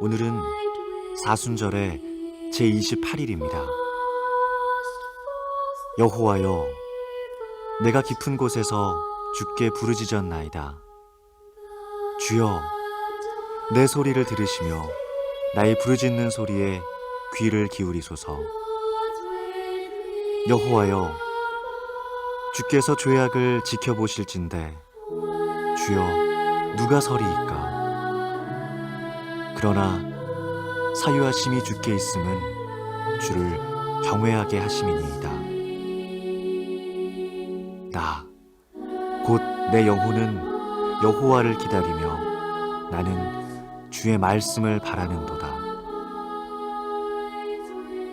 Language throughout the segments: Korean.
오늘은 사순절의 제28일입니다. 여호와여, 내가 깊은 곳에서 주께 부르짖었나이다. 주여, 내 소리를 들으시며 나의 부르짖는 소리에 귀를 기울이소서. 여호와여, 주께서 죄악을 지켜보실진대 주여, 누가 서리이까? 그러나 사유하심이 주께 있음은 주를 경외하게 하심이니이다. 나 곧 내 영혼은 여호와를 기다리며 나는 주의 말씀을 바라는도다.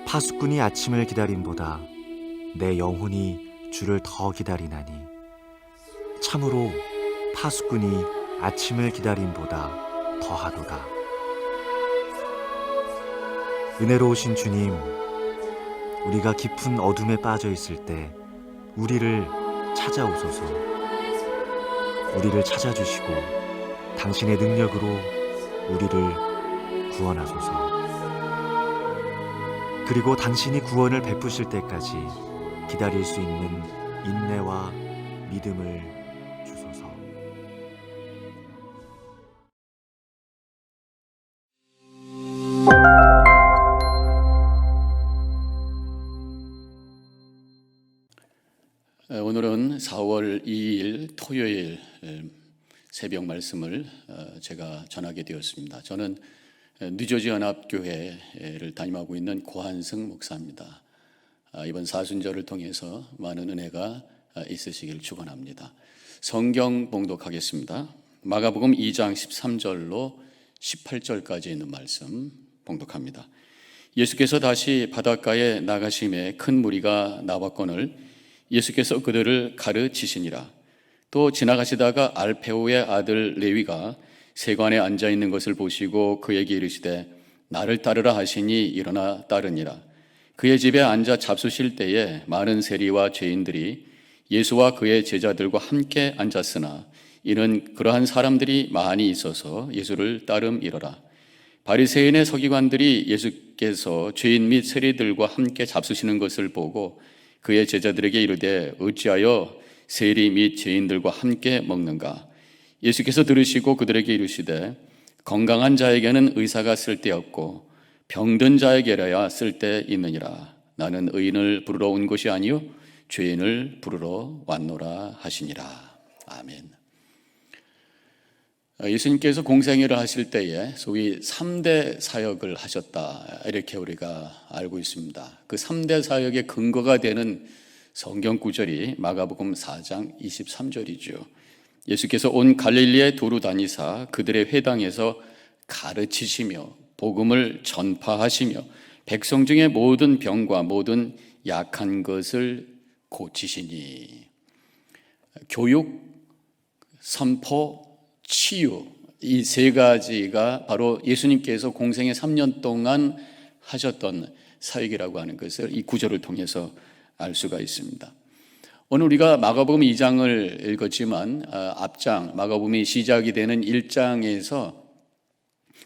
파수꾼이 아침을 기다림보다 내 영혼이 주를 더 기다리나니 참으로 파수꾼이 아침을 기다림보다 더하도다. 은혜로우신 주님, 우리가 깊은 어둠에 빠져 있을 때 우리를 찾아오소서. 우리를 찾아주시고 당신의 능력으로 우리를 구원하소서. 그리고 당신이 구원을 베푸실 때까지 기다릴 수 있는 인내와 믿음을 주소서. 오늘은 4월 2일 토요일 새벽 말씀을 제가 전하게 되었습니다. 저는 뉴저지 연합교회를 담임하고 있는 고한승 목사입니다. 이번 사순절을 통해서 많은 은혜가 있으시길 축원합니다. 성경 봉독하겠습니다. 마가복음 2장 13절로 18절까지 있는 말씀 봉독합니다. 예수께서 다시 바닷가에 나가심에 큰 무리가 나왔거늘 예수께서 그들을 가르치시니라. 또 지나가시다가 알페오의 아들 레위가 세관에 앉아 있는 것을 보시고 그에게 이르시되 나를 따르라 하시니 일어나 따르니라. 그의 집에 앉아 잡수실 때에 많은 세리와 죄인들이 예수와 그의 제자들과 함께 앉았으나 이는 그러한 사람들이 많이 있어서 예수를 따름이러라. 바리새인의 서기관들이 예수께서 죄인 및 세리들과 함께 잡수시는 것을 보고 그의 제자들에게 이르되 어찌하여 세리 및 죄인들과 함께 먹는가? 예수께서 들으시고 그들에게 이르시되 건강한 자에게는 의사가 쓸데없고 병든 자에게라야 쓸데있느니라. 나는 의인을 부르러 온 것이 아니요 죄인을 부르러 왔노라 하시니라. 아멘. 예수님께서 공생애를 하실 때에 소위 3대 사역을 하셨다, 이렇게 우리가 알고 있습니다. 그 3대 사역의 근거가 되는 성경 구절이 마가복음 4장 23절이죠. 예수께서 온 갈릴리에 두루 다니사 그들의 회당에서 가르치시며 복음을 전파하시며 백성 중에 모든 병과 모든 약한 것을 고치시니. 교육, 선포, 치유, 이 세 가지가 바로 예수님께서 공생애 3년 동안 하셨던 사역이라고 하는 것을 이 구절을 통해서 알 수가 있습니다. 오늘 우리가 마가복음 2장을 읽었지만 앞장 마가복음이 시작이 되는 1장에서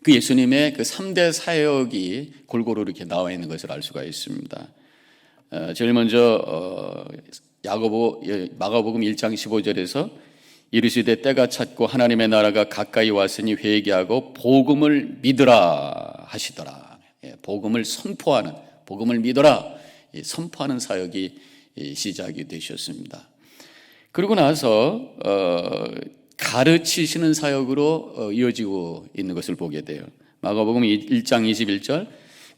그 예수님의 그 3대 사역이 골고루 이렇게 나와 있는 것을 알 수가 있습니다. 제일 먼저 마가복음 1장 15절에서 이르시되 때가 찼고 하나님의 나라가 가까이 왔으니 회개하고 복음을 믿으라 하시더라. 복음을 선포하는, 복음을 믿어라, 선포하는 사역이 시작이 되셨습니다. 그러고 나서 가르치시는 사역으로 이어지고 있는 것을 보게 돼요. 마가복음 1장 21절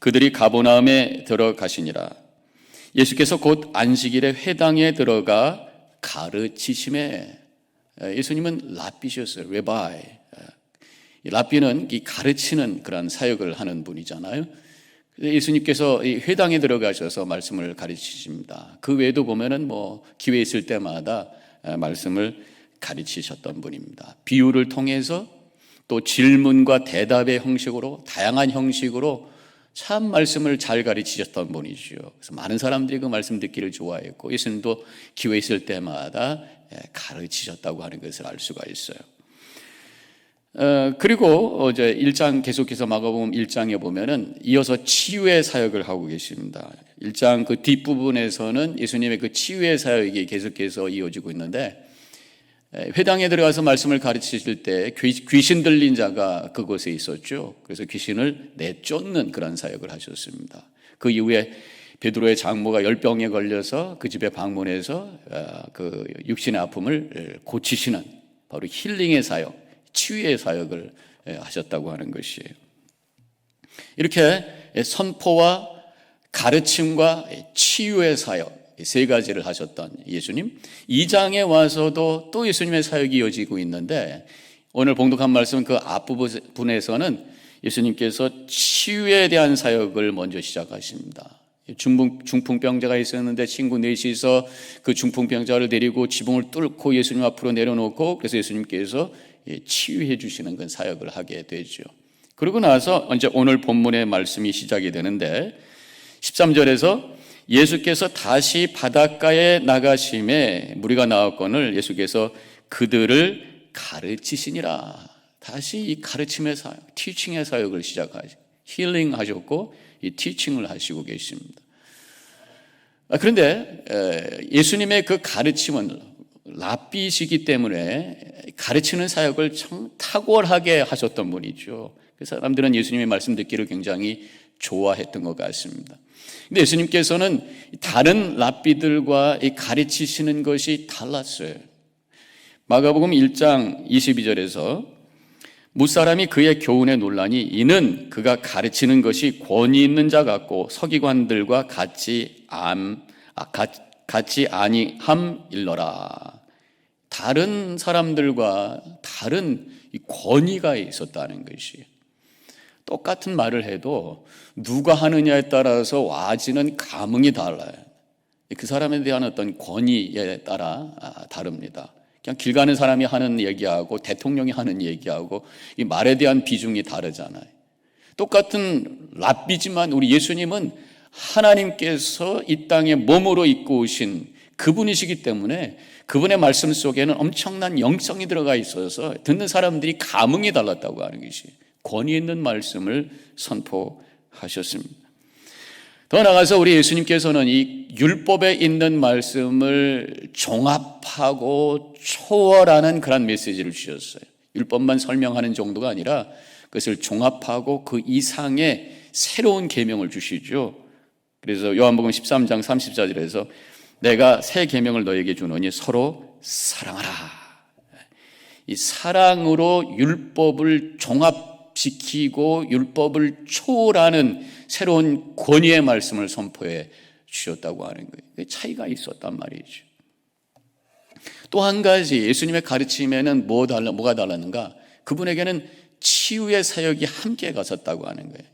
그들이 가버나움에 들어가시니라. 예수께서 곧 안식일에 회당에 들어가 가르치심에, 예수님은 랍비셨어요. 레바이. 랍비는 이 가르치는 그런 사역을 하는 분이잖아요. 예수님께서 이 회당에 들어가셔서 말씀을 가르치십니다. 그 외에도 보면은 기회 있을 때마다 말씀을 가르치셨던 분입니다. 비유를 통해서 또 질문과 대답의 형식으로 다양한 형식으로 참 말씀을 잘 가르치셨던 분이죠. 그래서 많은 사람들이 그 말씀 듣기를 좋아했고 예수님도 기회 있을 때마다 가르치셨다고 하는 것을 알 수가 있어요. 그리고 이제 1장 계속해서 마가복음 1장에 보면은 이어서 치유의 사역을 하고 계십니다. 1장 그 뒷부분에서는 예수님의 그 치유의 사역이 계속해서 이어지고 있는데, 회당에 들어가서 말씀을 가르치실 때 귀신 들린 자가 그곳에 있었죠. 그래서 귀신을 내쫓는 그런 사역을 하셨습니다. 그 이후에 베드로의 장모가 열병에 걸려서 그 집에 방문해서 그 육신의 아픔을 고치시는 바로 힐링의 사역, 치유의 사역을 하셨다고 하는 것이에요. 이렇게 선포와 가르침과 치유의 사역, 세 가지를 하셨던 예수님, 2장에 와서도 또 예수님의 사역이 이어지고 있는데, 오늘 봉독한 말씀 그 앞부분에서는 예수님께서 치유에 대한 사역을 먼저 시작하십니다. 중풍병자가 있었는데 친구 넷이서 그 중풍병자를 데리고 지붕을 뚫고 예수님 앞으로 내려놓고, 그래서 예수님께서 치유해 주시는 그 사역을 하게 되죠. 그러고 나서 이제 오늘 본문의 말씀이 시작이 되는데, 13절에서 예수께서 다시 바닷가에 나가심에 무리가 나왔거늘 예수께서 그들을 가르치시니라. 다시 이 가르침의 사역, 티칭의 사역을 시작하시고 힐링하셨고 이 티칭을 하시고 계십니다. 그런데 예수님의 그 가르침은 랍비시기 때문에 가르치는 사역을 참 탁월하게 하셨던 분이죠. 그 사람들은 예수님의 말씀 듣기를 굉장히 좋아했던 것 같습니다. 근데 예수님께서는 다른 랍비들과 가르치시는 것이 달랐어요. 마가복음 1장 22절에서 무사람이 그의 교훈에 놀라니 이는 그가 가르치는 것이 권위 있는 자 같고 서기관들과 같이 아니함일러라. 다른 사람들과 다른 권위가 있었다는 것이에요. 똑같은 말을 해도 누가 하느냐에 따라서 와지는 감흥이 달라요. 그 사람에 대한 어떤 권위에 따라 다릅니다. 그냥 길 가는 사람이 하는 얘기하고 대통령이 하는 얘기하고 이 말에 대한 비중이 다르잖아요. 똑같은 랍비지만 우리 예수님은 하나님께서 이 땅에 몸으로 입고 오신 그분이시기 때문에 그분의 말씀 속에는 엄청난 영성이 들어가 있어서 듣는 사람들이 감흥이 달랐다고 하는 것이 권위 있는 말씀을 선포하셨습니다. 더 나아가서 우리 예수님께서는 이 율법에 있는 말씀을 종합하고 초월하는 그런 메시지를 주셨어요. 율법만 설명하는 정도가 아니라 그것을 종합하고 그 이상의 새로운 계명을 주시죠. 그래서 요한복음 13장 34절에서 내가 새 계명을 너에게 주노니 서로 사랑하라. 이 사랑으로 율법을 종합시키고 율법을 초월하는 새로운 권위의 말씀을 선포해 주셨다고 하는 거예요. 차이가 있었단 말이죠. 또 한 가지 예수님의 가르침에는 뭐가 달랐는가? 그분에게는 치유의 사역이 함께 갔었다고 하는 거예요.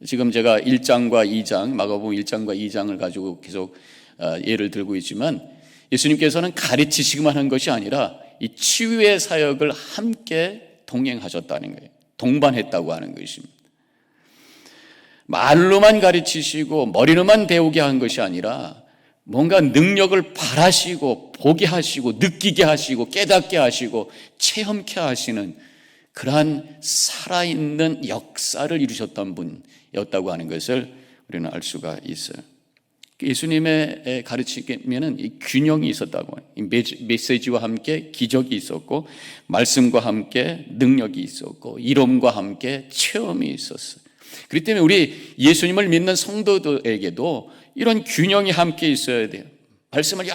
지금 제가 1장과 2장, 마가복음 1장과 2장을 가지고 계속 예를 들고 있지만 예수님께서는 가르치시기만 한 것이 아니라 이 치유의 사역을 함께 동행하셨다는 거예요. 동반했다고 하는 것입니다. 말로만 가르치시고 머리로만 배우게 한 것이 아니라 뭔가 능력을 발하시고 보게 하시고 느끼게 하시고 깨닫게 하시고 체험케 하시는 그러한 살아있는 역사를 이루셨던 분이었다고 하는 것을 우리는 알 수가 있어요. 예수님의 가르치면은 이 균형이 있었다고 해요. 이 메시지와 함께 기적이 있었고 말씀과 함께 능력이 있었고 이론과 함께 체험이 있었어요. 그렇기 때문에 우리 예수님을 믿는 성도들에게도 이런 균형이 함께 있어야 돼요. 말씀을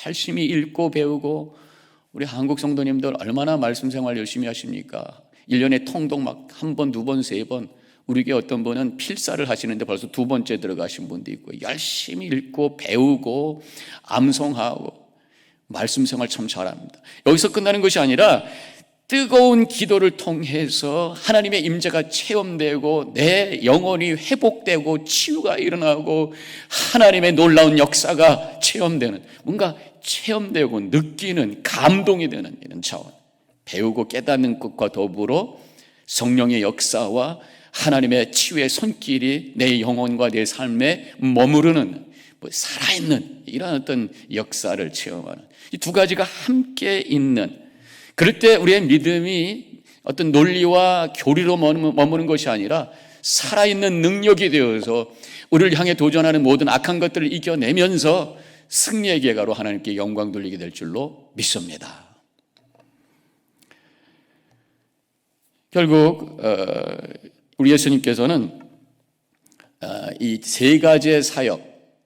열심히 읽고 배우고 우리 한국 성도님들 얼마나 말씀 생활 열심히 하십니까? 1년에 통독 막 한 번, 두 번, 세 번. 우리 교회 어떤 분은 필사를 하시는데 벌써 두 번째 들어가신 분도 있고 열심히 읽고 배우고 암송하고 말씀 생활 참 잘합니다. 여기서 끝나는 것이 아니라 뜨거운 기도를 통해서 하나님의 임재가 체험되고 내 영혼이 회복되고 치유가 일어나고 하나님의 놀라운 역사가 체험되는 뭔가 체험되고 느끼는 감동이 되는 이런 차원, 배우고 깨닫는 것과 더불어 성령의 역사와 하나님의 치유의 손길이 내 영혼과 내 삶에 머무르는 살아있는 이런 어떤 역사를 체험하는 이 두 가지가 함께 있는, 그럴 때 우리의 믿음이 어떤 논리와 교리로 머무는 것이 아니라 살아있는 능력이 되어서 우리를 향해 도전하는 모든 악한 것들을 이겨내면서 승리의 계가로 하나님께 영광 돌리게 될 줄로 믿습니다. 결국 우리 예수님께서는 이 세 가지의 사역,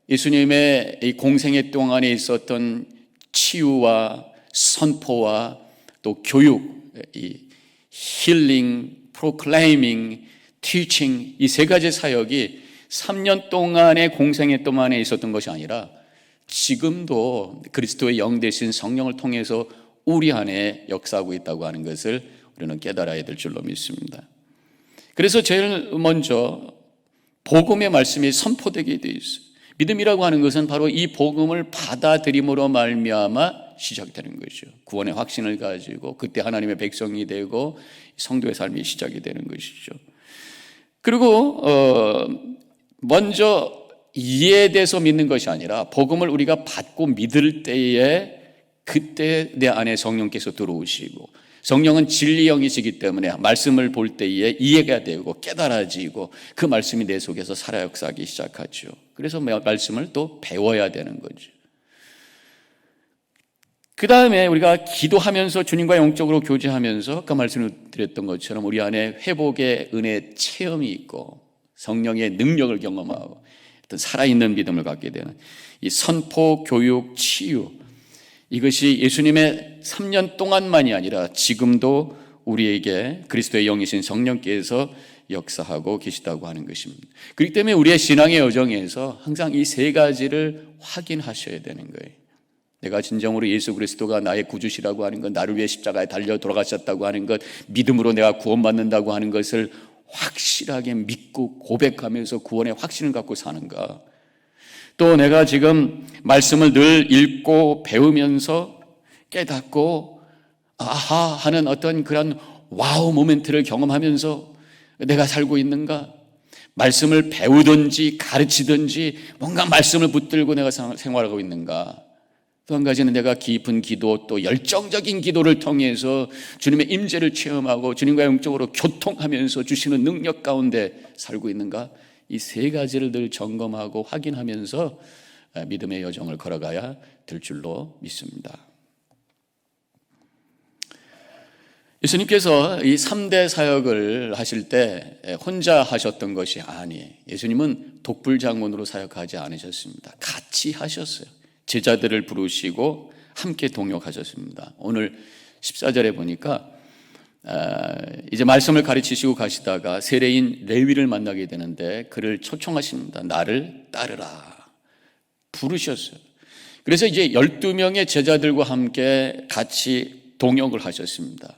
예수님의 이 공생애 동안에 있었던 치유와 선포와 또 교육, 이 힐링, 프로클레이밍, 티칭, 이 세 가지 사역이 3년 동안의 공생애 동안에 있었던 것이 아니라 지금도 그리스도의 영 되신 성령을 통해서 우리 안에 역사하고 있다고 하는 것을 우리는 깨달아야 될 줄로 믿습니다. 그래서 제일 먼저 복음의 말씀이 선포되게 되어 있어요. 믿음이라고 하는 것은 바로 이 복음을 받아들임으로 말미암아 시작되는 것이죠. 구원의 확신을 가지고 그때 하나님의 백성이 되고 성도의 삶이 시작이 되는 것이죠. 그리고 먼저 이해돼서 믿는 것이 아니라 복음을 우리가 받고 믿을 때에 그때 내 안에 성령께서 들어오시고, 성령은 진리 영이시기 때문에 말씀을 볼 때에 이해가 되고 깨달아지고 그 말씀이 내 속에서 살아 역사하기 시작하죠. 그래서 말씀을 또 배워야 되는 거죠. 그 다음에 우리가 기도하면서 주님과 영적으로 교제하면서 아까 말씀을 드렸던 것처럼 우리 안에 회복의 은혜 체험이 있고 성령의 능력을 경험하고 어떤 살아있는 믿음을 갖게 되는 이 선포, 교육, 치유, 이것이 예수님의 3년 동안만이 아니라 지금도 우리에게 그리스도의 영이신 성령께서 역사하고 계시다고 하는 것입니다. 그렇기 때문에 우리의 신앙의 여정에서 항상 이 세 가지를 확인하셔야 되는 거예요. 내가 진정으로 예수 그리스도가 나의 구주시라고 하는 것, 나를 위해 십자가에 달려 돌아가셨다고 하는 것, 믿음으로 내가 구원받는다고 하는 것을 확실하게 믿고 고백하면서 구원의 확신을 갖고 사는가. 또 내가 지금 말씀을 늘 읽고 배우면서 깨닫고 아하 하는 어떤 그런 와우 모멘트를 경험하면서 내가 살고 있는가. 말씀을 배우든지 가르치든지 뭔가 말씀을 붙들고 내가 생활하고 있는가. 또 한 가지는 내가 깊은 기도, 또 열정적인 기도를 통해서 주님의 임재를 체험하고 주님과 영적으로 교통하면서 주시는 능력 가운데 살고 있는가. 이 세 가지를 늘 점검하고 확인하면서 믿음의 여정을 걸어가야 될 줄로 믿습니다. 예수님께서 이 3대 사역을 하실 때 혼자 하셨던 것이 아니에요. 예수님은 독불장군으로 사역하지 않으셨습니다. 같이 하셨어요. 제자들을 부르시고 함께 동역하셨습니다. 오늘 14절에 보니까 이제 말씀을 가르치시고 가시다가 세례인 레위를 만나게 되는데 그를 초청하십니다. 나를 따르라 부르셨어요. 그래서 이제 12명의 제자들과 함께 같이 동역을 하셨습니다.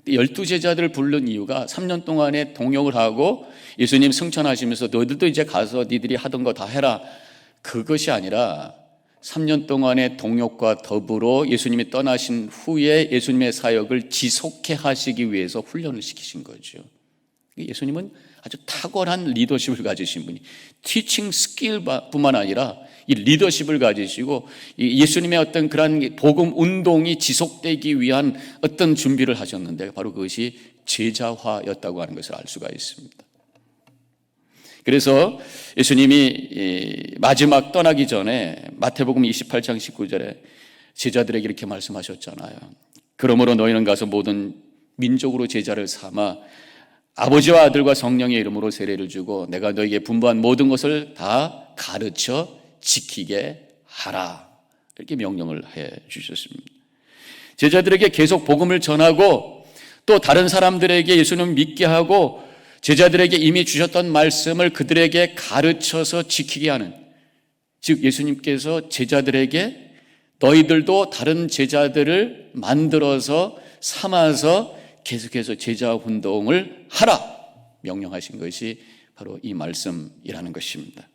12제자들을 부른 이유가 3년 동안에 동역을 하고 예수님 승천하시면서 너희들도 이제 가서 니들이 하던 거 다 해라, 그것이 아니라 3년 동안의 동역과 더불어 예수님이 떠나신 후에 예수님의 사역을 지속해 하시기 위해서 훈련을 시키신 거죠. 예수님은 아주 탁월한 리더십을 가지신 분이, 티칭 스킬뿐만 아니라 이 리더십을 가지시고 예수님의 어떤 그런 복음 운동이 지속되기 위한 어떤 준비를 하셨는데 바로 그것이 제자화였다고 하는 것을 알 수가 있습니다. 그래서 예수님이 마지막 떠나기 전에 마태복음 28장 19절에 제자들에게 이렇게 말씀하셨잖아요. 그러므로 너희는 가서 모든 민족으로 제자를 삼아 아버지와 아들과 성령의 이름으로 세례를 주고 내가 너희에게 분부한 모든 것을 다 가르쳐 지키게 하라, 이렇게 명령을 해 주셨습니다. 제자들에게 계속 복음을 전하고 또 다른 사람들에게 예수님을 믿게 하고 제자들에게 이미 주셨던 말씀을 그들에게 가르쳐서 지키게 하는, 즉 예수님께서 제자들에게 너희들도 다른 제자들을 만들어서 삼아서 계속해서 제자 운동을 하라 명령하신 것이 바로 이 말씀이라는 것입니다.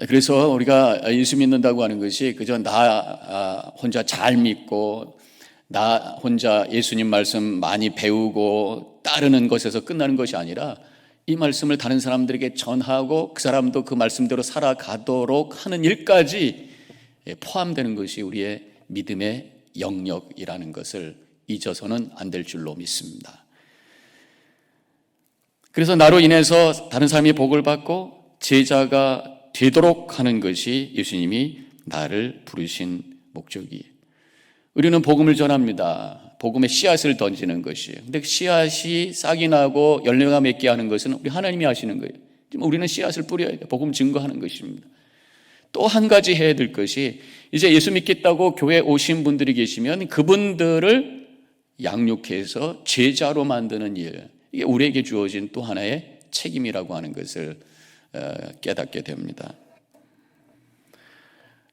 그래서 우리가 예수 믿는다고 하는 것이 그저 나 혼자 잘 믿고 나 혼자 예수님 말씀 많이 배우고 따르는 것에서 끝나는 것이 아니라 이 말씀을 다른 사람들에게 전하고 그 사람도 그 말씀대로 살아가도록 하는 일까지 포함되는 것이 우리의 믿음의 영역이라는 것을 잊어서는 안 될 줄로 믿습니다. 그래서 나로 인해서 다른 사람이 복을 받고 제자가 되도록 하는 것이 예수님이 나를 부르신 목적이에요. 우리는 복음을 전합니다. 복음의 씨앗을 던지는 것이에요. 근데 씨앗이 싹이 나고 열매가 맺게 하는 것은 우리 하나님이 하시는 거예요. 우리는 씨앗을 뿌려야 돼요. 복음 증거하는 것입니다. 또 한 가지 해야 될 것이, 이제 예수 믿겠다고 교회에 오신 분들이 계시면 그분들을 양육해서 제자로 만드는 일, 이게 우리에게 주어진 또 하나의 책임이라고 하는 것을 깨닫게 됩니다.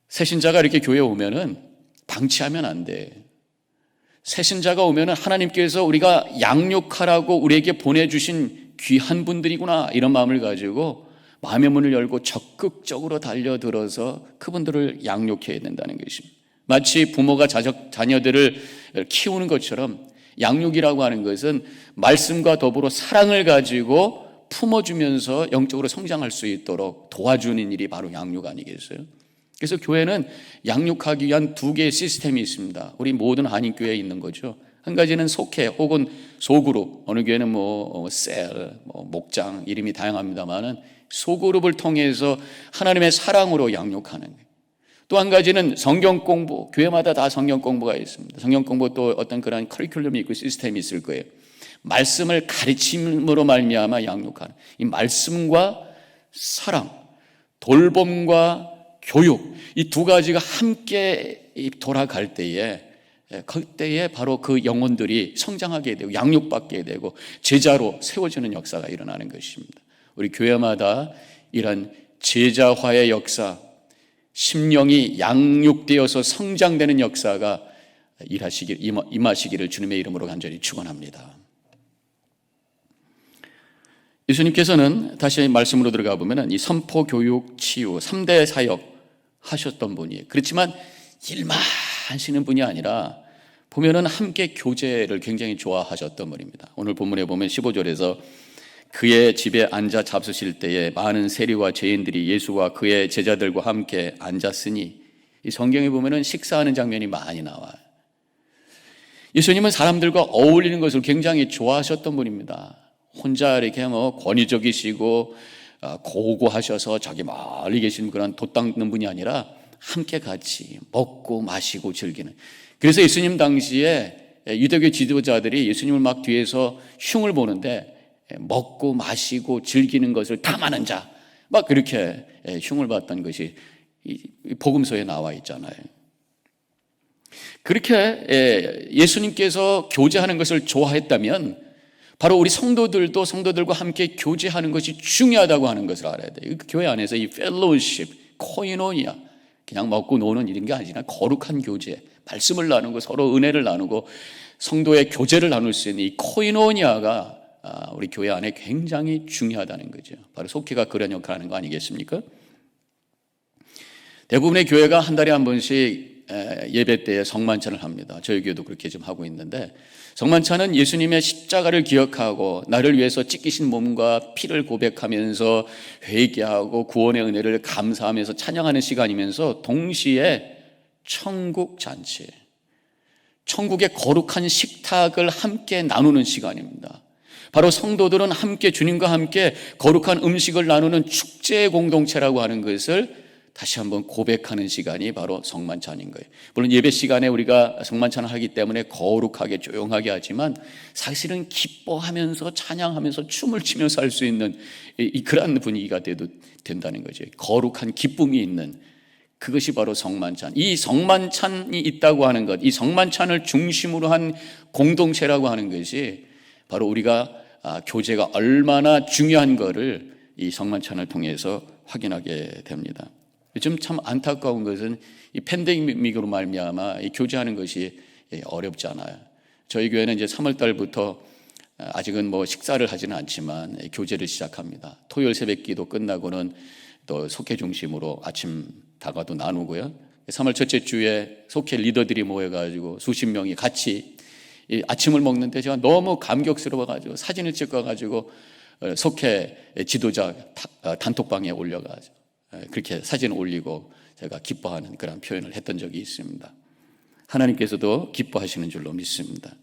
새신자가 이렇게 교회에 오면은 방치하면 안 돼. 새신자가 오면은 하나님께서 우리가 양육하라고 우리에게 보내주신 귀한 분들이구나, 이런 마음을 가지고 마음의 문을 열고 적극적으로 달려들어서 그분들을 양육해야 된다는 것입니다. 마치 부모가 자녀들을 키우는 것처럼 양육이라고 하는 것은 말씀과 더불어 사랑을 가지고 품어주면서 영적으로 성장할 수 있도록 도와주는 일이 바로 양육 아니겠어요? 그래서 교회는 양육하기 위한 두 개의 시스템이 있습니다. 우리 모든 한인교회에 있는 거죠. 한 가지는 속회 혹은 소그룹, 어느 교회는 셀, 목장, 이름이 다양합니다만은 소그룹을 통해서 하나님의 사랑으로 양육하는 거예요. 또 한 가지는 성경 공부, 교회마다 다 성경 공부가 있습니다. 성경 공부 또 어떤 그런 커리큘럼이 있고 시스템이 있을 거예요. 말씀을 가르침으로 말미암아 양육하는, 이 말씀과 사랑, 돌봄과 교육, 이 두 가지가 함께 돌아갈 때에, 그때에 바로 그 영혼들이 성장하게 되고 양육받게 되고 제자로 세워지는 역사가 일어나는 것입니다. 우리 교회마다 이런 제자화의 역사, 심령이 양육되어서 성장되는 역사가 임하시기를 주님의 이름으로 간절히 축원합니다. 예수님께서는 다시 말씀으로 들어가 보면 이 선포, 교육, 치유 3대 사역 하셨던 분이에요. 그렇지만 일만 하시는 분이 아니라 보면은 함께 교제를 굉장히 좋아하셨던 분입니다. 오늘 본문에 보면 15절에서 그의 집에 앉아 잡수실 때에 많은 세리와 죄인들이 예수와 그의 제자들과 함께 앉았으니, 이 성경에 보면은 식사하는 장면이 많이 나와요. 예수님은 사람들과 어울리는 것을 굉장히 좋아하셨던 분입니다. 혼자 이렇게 권위적이시고 고고하셔서 저기 멀리 계신 그런 돛 닦는 분이 아니라 함께 같이 먹고 마시고 즐기는. 그래서 예수님 당시에 유대교 지도자들이 예수님을 막 뒤에서 흉을 보는데, 먹고 마시고 즐기는 것을 탐하는 자, 막 그렇게 흉을 봤던 것이 복음서에 나와 있잖아요. 그렇게 예수님께서 교제하는 것을 좋아했다면 바로 우리 성도들도 성도들과 함께 교제하는 것이 중요하다고 하는 것을 알아야 돼요. 교회 안에서 이 펠로우십, 코이노니아, 그냥 먹고 노는 이런 게 아니라 거룩한 교제, 말씀을 나누고 서로 은혜를 나누고 성도의 교제를 나눌 수 있는 이 코이노니아가 우리 교회 안에 굉장히 중요하다는 거죠. 바로 속회가 그런 역할을 하는 거 아니겠습니까? 대부분의 교회가 한 달에 한 번씩 예배 때에 성만찬을 합니다. 저희 교회도 그렇게 좀 하고 있는데, 성만찬은 예수님의 십자가를 기억하고 나를 위해서 찢기신 몸과 피를 고백하면서 회개하고 구원의 은혜를 감사하면서 찬양하는 시간이면서 동시에 천국 잔치, 천국의 거룩한 식탁을 함께 나누는 시간입니다. 바로 성도들은 함께 주님과 함께 거룩한 음식을 나누는 축제의 공동체라고 하는 것을 다시 한번 고백하는 시간이 바로 성만찬인 거예요. 물론 예배 시간에 우리가 성만찬을 하기 때문에 거룩하게 조용하게 하지만 사실은 기뻐하면서 찬양하면서 춤을 추면서 할 수 있는 그런 분위기가 돼도 된다는 거죠. 거룩한 기쁨이 있는, 그것이 바로 성만찬. 이 성만찬이 있다고 하는 것, 이 성만찬을 중심으로 한 공동체라고 하는 것이 바로 우리가 교제가 얼마나 중요한 것을 이 성만찬을 통해서 확인하게 됩니다. 요즘 참 안타까운 것은 이 팬데믹으로 말미암아 이 교제하는 것이 어렵잖아요. 저희 교회는 이제 3월 달부터 아직은 식사를 하지는 않지만 교제를 시작합니다. 토요일 새벽기도 끝나고는 또 속회 중심으로 아침 다과도 나누고요. 3월 첫째 주에 속회 리더들이 모여가지고 수십 명이 같이 이 아침을 먹는데 제가 너무 감격스러워가지고 사진을 찍어가지고 속회 지도자 단톡방에 올려가지고 그렇게 사진을 올리고 제가 기뻐하는 그런 표현을 했던 적이 있습니다. 하나님께서도 기뻐하시는 줄로 믿습니다.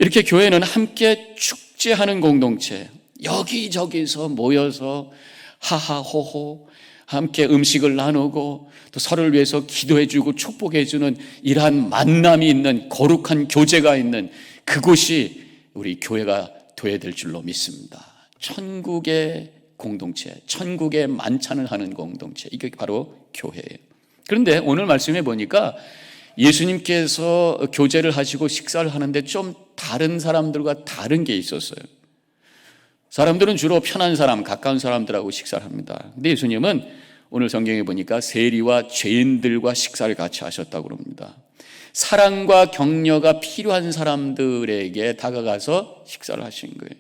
이렇게 교회는 함께 축제하는 공동체, 여기저기서 모여서 하하호호 함께 음식을 나누고 또 서로를 위해서 기도해주고 축복해주는 이러한 만남이 있는 거룩한 교제가 있는 그곳이 우리 교회가 되어야 될 줄로 믿습니다. 천국의 공동체, 천국의 만찬을 하는 공동체, 이게 바로 교회예요. 그런데 오늘 말씀해 보니까 예수님께서 교제를 하시고 식사를 하는데 좀 다른 사람들과 다른 게 있었어요. 사람들은 주로 편한 사람, 가까운 사람들하고 식사를 합니다. 근데 예수님은 오늘 성경에 보니까 세리와 죄인들과 식사를 같이 하셨다고 그럽니다. 사랑과 격려가 필요한 사람들에게 다가가서 식사를 하신 거예요.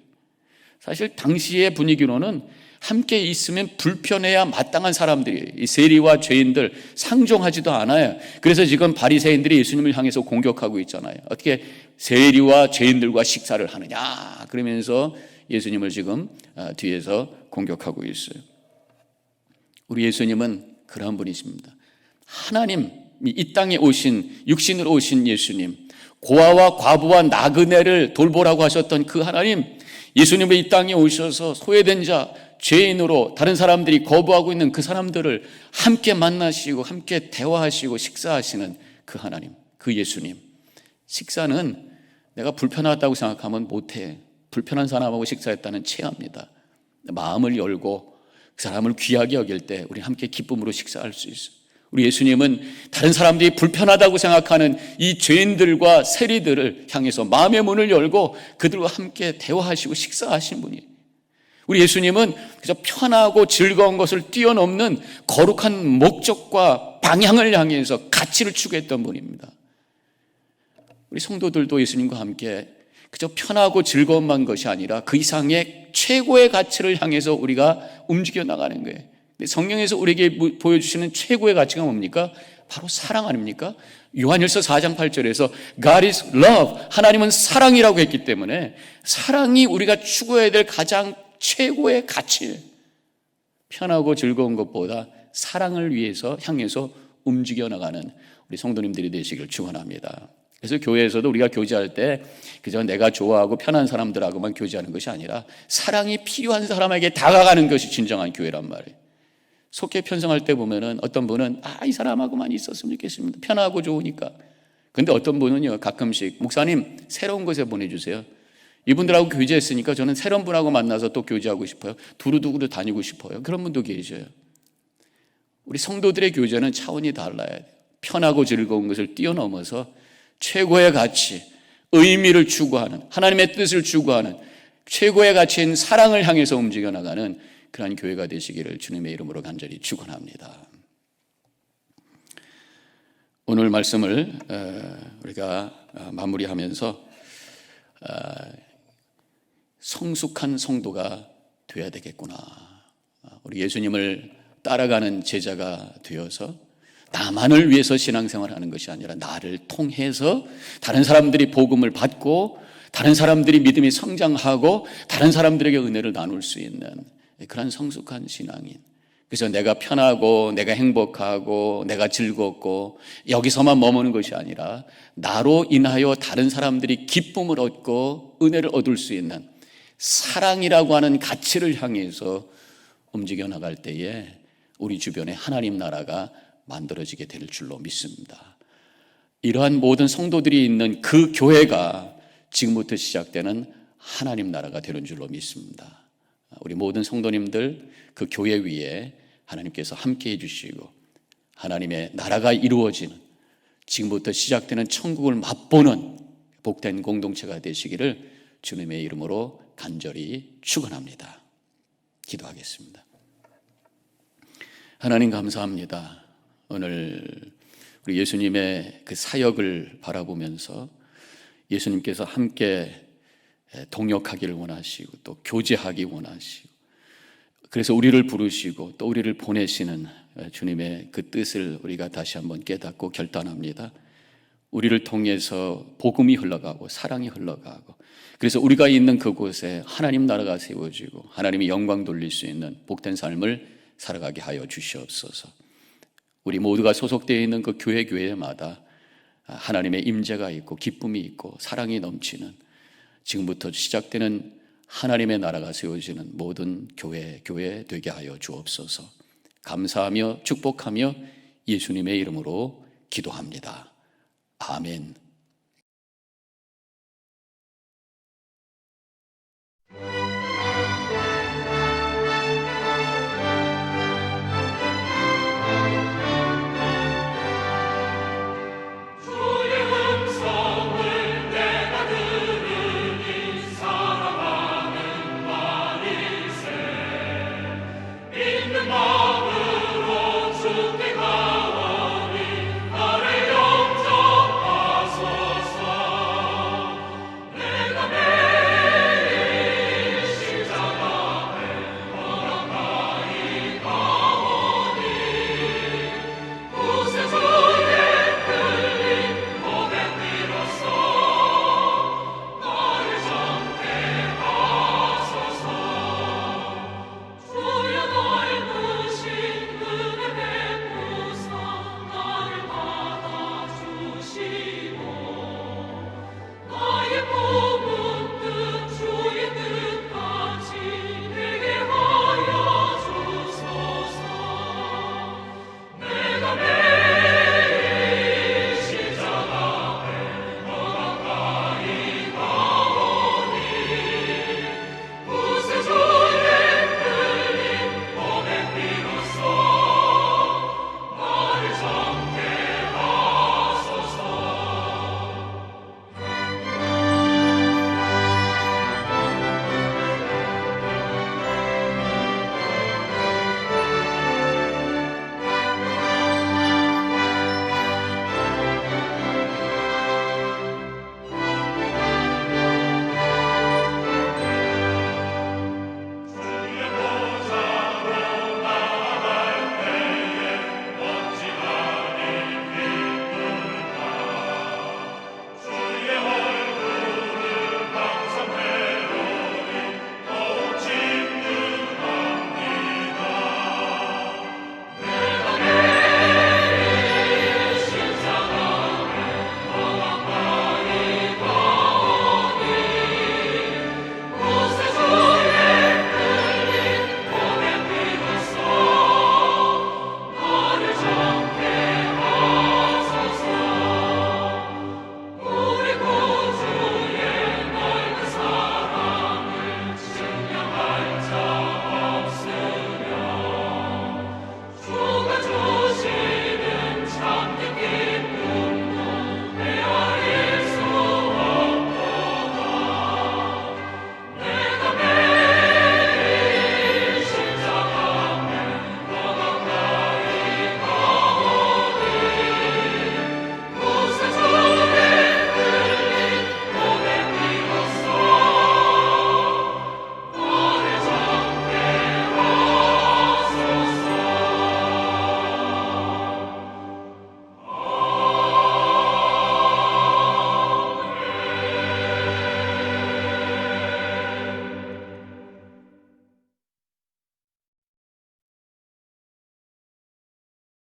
사실 당시의 분위기로는 함께 있으면 불편해야 마땅한 사람들이, 이 세리와 죄인들 상종하지도 않아요. 그래서 지금 바리새인들이 예수님을 향해서 공격하고 있잖아요. 어떻게 세리와 죄인들과 식사를 하느냐 그러면서 예수님을 지금 뒤에서 공격하고 있어요. 우리 예수님은 그러한 분이십니다. 하나님, 이 땅에 오신, 육신으로 오신 예수님, 고아와 과부와 나그네를 돌보라고 하셨던 그 하나님, 예수님은 이 땅에 오셔서 소외된 자, 죄인으로 다른 사람들이 거부하고 있는 그 사람들을 함께 만나시고 함께 대화하시고 식사하시는 그 하나님, 그 예수님. 식사는 내가 불편하다고 생각하면 못해. 불편한 사람하고 식사했다는 체합니다. 마음을 열고 그 사람을 귀하게 여길 때 우리 함께 기쁨으로 식사할 수 있어요. 우리 예수님은 다른 사람들이 불편하다고 생각하는 이 죄인들과 세리들을 향해서 마음의 문을 열고 그들과 함께 대화하시고 식사하신 분이에요. 우리 예수님은 그저 편하고 즐거운 것을 뛰어넘는 거룩한 목적과 방향을 향해서 가치를 추구했던 분입니다. 우리 성도들도 예수님과 함께 그저 편하고 즐거움만 것이 아니라 그 이상의 최고의 가치를 향해서 우리가 움직여 나가는 거예요. 성경에서 우리에게 보여주시는 최고의 가치가 뭡니까? 바로 사랑 아닙니까? 요한일서 4장 8절에서 God is love, 하나님은 사랑이라고 했기 때문에 사랑이 우리가 추구해야 될 가장 최고의 가치예요. 편하고 즐거운 것보다 사랑을 위해서 향해서 움직여 나가는 우리 성도님들이 되시길 축원합니다. 그래서 교회에서도 우리가 교제할 때 그저 내가 좋아하고 편한 사람들하고만 교제하는 것이 아니라 사랑이 필요한 사람에게 다가가는 것이 진정한 교회란 말이에요. 속해 편성할 때 보면은 어떤 분은 이 사람하고만 있었으면 좋겠습니다. 편하고 좋으니까. 근데 어떤 분은요, 가끔씩 목사님 새로운 곳에 보내주세요. 이분들하고 교제했으니까 저는 새로운 분하고 만나서 또 교제하고 싶어요. 두루두루 다니고 싶어요. 그런 분도 계셔요. 우리 성도들의 교제는 차원이 달라야 돼요. 편하고 즐거운 것을 뛰어넘어서 최고의 가치, 의미를 추구하는, 하나님의 뜻을 추구하는 최고의 가치인 사랑을 향해서 움직여 나가는 그러한 교회가 되시기를 주님의 이름으로 간절히 축원합니다. 오늘 말씀을 우리가 마무리하면서 성숙한 성도가 되어야 되겠구나. 우리 예수님을 따라가는 제자가 되어서 나만을 위해서 신앙생활하는 것이 아니라 나를 통해서 다른 사람들이 복음을 받고 다른 사람들이 믿음이 성장하고 다른 사람들에게 은혜를 나눌 수 있는 그런 성숙한 신앙인. 그래서 내가 편하고 내가 행복하고 내가 즐겁고 여기서만 머무는 것이 아니라 나로 인하여 다른 사람들이 기쁨을 얻고 은혜를 얻을 수 있는 사랑이라고 하는 가치를 향해서 움직여 나갈 때에 우리 주변에 하나님 나라가 만들어지게 될 줄로 믿습니다. 이러한 모든 성도들이 있는 그 교회가 지금부터 시작되는 하나님 나라가 되는 줄로 믿습니다. 우리 모든 성도님들 그 교회 위에 하나님께서 함께 해주시고 하나님의 나라가 이루어지는 지금부터 시작되는 천국을 맛보는 복된 공동체가 되시기를 주님의 이름으로 간절히 축원합니다. 기도하겠습니다. 하나님 감사합니다. 오늘 우리 예수님의 그 사역을 바라보면서 예수님께서 함께 동역하기를 원하시고 또 교제하기 원하시고 그래서 우리를 부르시고 또 우리를 보내시는 주님의 그 뜻을 우리가 다시 한번 깨닫고 결단합니다. 우리를 통해서 복음이 흘러가고 사랑이 흘러가고 그래서 우리가 있는 그곳에 하나님 나라가 세워지고 하나님이 영광 돌릴 수 있는 복된 삶을 살아가게 하여 주시옵소서. 우리 모두가 소속되어 있는 그 교회마다 하나님의 임재가 있고 기쁨이 있고 사랑이 넘치는 지금부터 시작되는 하나님의 나라가 세워지는 모든 교회 되게 하여 주옵소서. 감사하며 축복하며 예수님의 이름으로 기도합니다. 아멘.